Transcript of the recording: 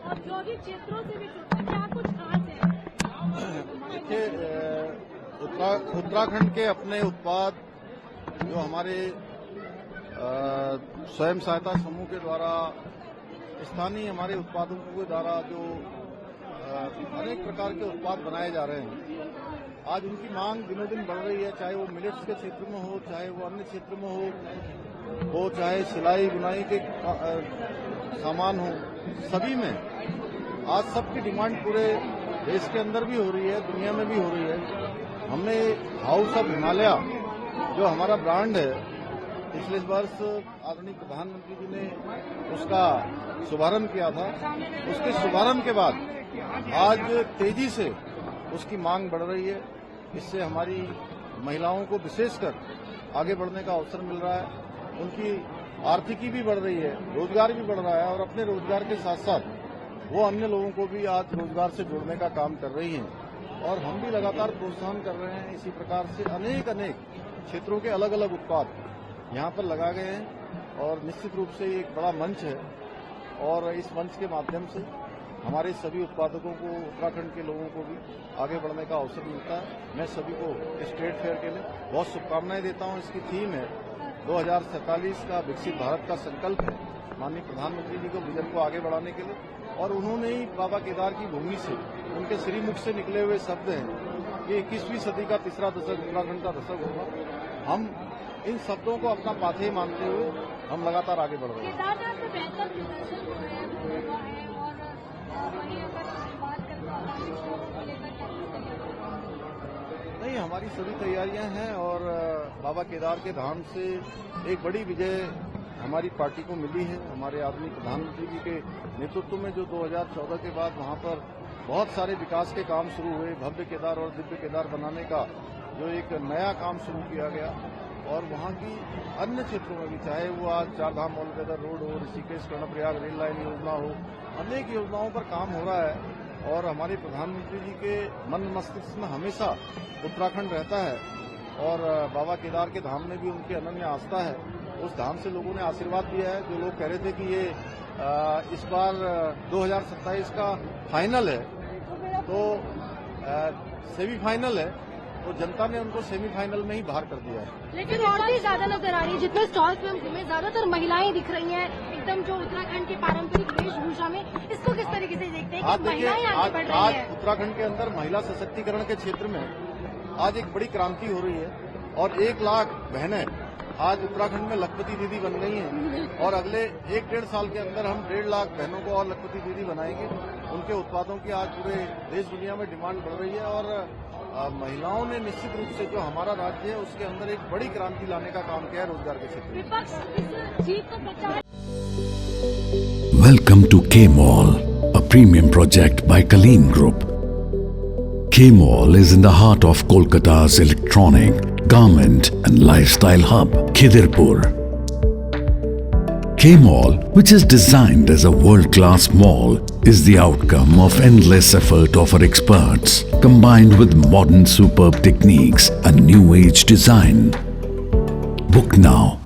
औद्योगिक क्षेत्रों से भी जुड़ता है, क्या कुछ खास है? देखिए, उत्तराखंड के अपने उत्पाद जो हमारे स्वयं सहायता समूह के द्वारा स्थानीय हमारे उत्पादों के द्वारा जो अनेक प्रकार के उत्पाद बनाए जा रहे हैं, आज उनकी मांग दिनों दिन बढ़ रही है। चाहे वो मिलेट्स के क्षेत्र में हो, चाहे वो अन्य क्षेत्र में हो, चाहे सिलाई बुनाई के सामान हो, सभी में आज सबकी डिमांड पूरे देश के अंदर भी हो रही है, दुनिया में भी हो रही है। हमने हाउस ऑफ हिमालय जो हमारा ब्रांड है, पिछले वर्ष आदरणीय प्रधानमंत्री जी ने उसका शुभारंभ किया था। उसके शुभारंभ के बाद आज तेजी से उसकी मांग बढ़ रही है। इससे हमारी महिलाओं को विशेषकर आगे बढ़ने का अवसर मिल रहा है, उनकी आर्थिकी भी बढ़ रही है, रोजगार भी बढ़ रहा है और अपने रोजगार के साथ साथ वो अन्य लोगों को भी आज रोजगार से जोड़ने का काम कर रही हैं और हम भी लगातार प्रोत्साहन कर रहे हैं। इसी प्रकार से अनेक क्षेत्रों के अलग अलग उत्पाद यहाँ पर लगा गए हैं और निश्चित रूप से एक बड़ा मंच है और इस मंच के माध्यम से हमारे सभी उत्पादकों को, उत्तराखंड के लोगों को भी आगे बढ़ने का अवसर मिलता है। मैं सभी को इस ट्रेड फेयर के लिए बहुत शुभकामनाएं देता हूं। इसकी थीम है 2047 का विकसित भारत का संकल्प है, माननीय प्रधानमंत्री जी को विजन को आगे बढ़ाने के लिए, और उन्होंने ही बाबा केदार की भूमि से, उनके श्रीमुख से निकले हुए शब्द हैं कि 21वीं सदी का तीसरा दशक उत्तराखंड का दशक होगा। हम इन शब्दों को अपना पाथेय मानते हुए हम लगातार आगे बढ़ रहे हैं। नहीं, हमारी सभी तैयारियां हैं और बाबा केदार के धाम से एक बड़ी विजय हमारी पार्टी को मिली है। हमारे आदरणीय प्रधानमंत्री जी के नेतृत्व में जो 2014 के बाद वहां पर बहुत सारे विकास के काम शुरू हुए, भव्य केदार और दिव्य केदार बनाने का जो एक नया काम शुरू किया गया और वहां की अन्य क्षेत्रों में भी, चाहे वो आज चारधाम ऑल वेदर रोड हो, ऋषिकेश कर्णप्रयाग रेल लाइन योजना हो, अनेक योजनाओं पर काम हो रहा है और हमारे प्रधानमंत्री जी के मन मस्तिष्क में हमेशा उत्तराखंड रहता है और बाबा केदार के धाम में भी उनकी अनन्य आस्था है। उस धाम से लोगों ने आशीर्वाद दिया है। जो लोग कह रहे थे कि ये इस बार 2027 का फाइनल है तो सेमीफाइनल है, तो जनता ने उनको सेमीफाइनल में ही बाहर कर दिया है। लेकिन औरतें ज्यादा नजर आ रही है, जितने स्टॉल्स में हम घूमे ज्यादातर महिलाएं दिख रही हैं, एकदम जो उत्तराखंड के पारंपरिक वेशभूषा में। इसको किस तरीके से देखते हैं कि महिलाएं आगे बढ़ रही हैं? उत्तराखंड के अंदर महिला सशक्तिकरण के क्षेत्र में आज एक बड़ी क्रांति हो रही है और 1 लाख बहनें आज उत्तराखंड में लखपति दीदी बन गई हैं और अगले 1-1.5 साल के अंदर हम 1.5 लाख बहनों को और लखपति दीदी बनाएंगे। उनके उत्पादों की आज पूरे देश दुनिया में डिमांड बढ़ रही है और महिलाओं ने निश्चित रूप से जो हमारा राज्य है उसके अंदर एक बड़ी क्रांति लाने का काम किया है रोजगार के क्षेत्र में। Welcome to K-Mall, a premium project by Kaleen Group. K-Mall is in the heart of Kolkata's electronic, garment and lifestyle hub, Khidirpur. K-Mall, which is designed as a world-class mall, is the outcome of endless effort of our experts, combined with modern superb techniques and new age design. Book now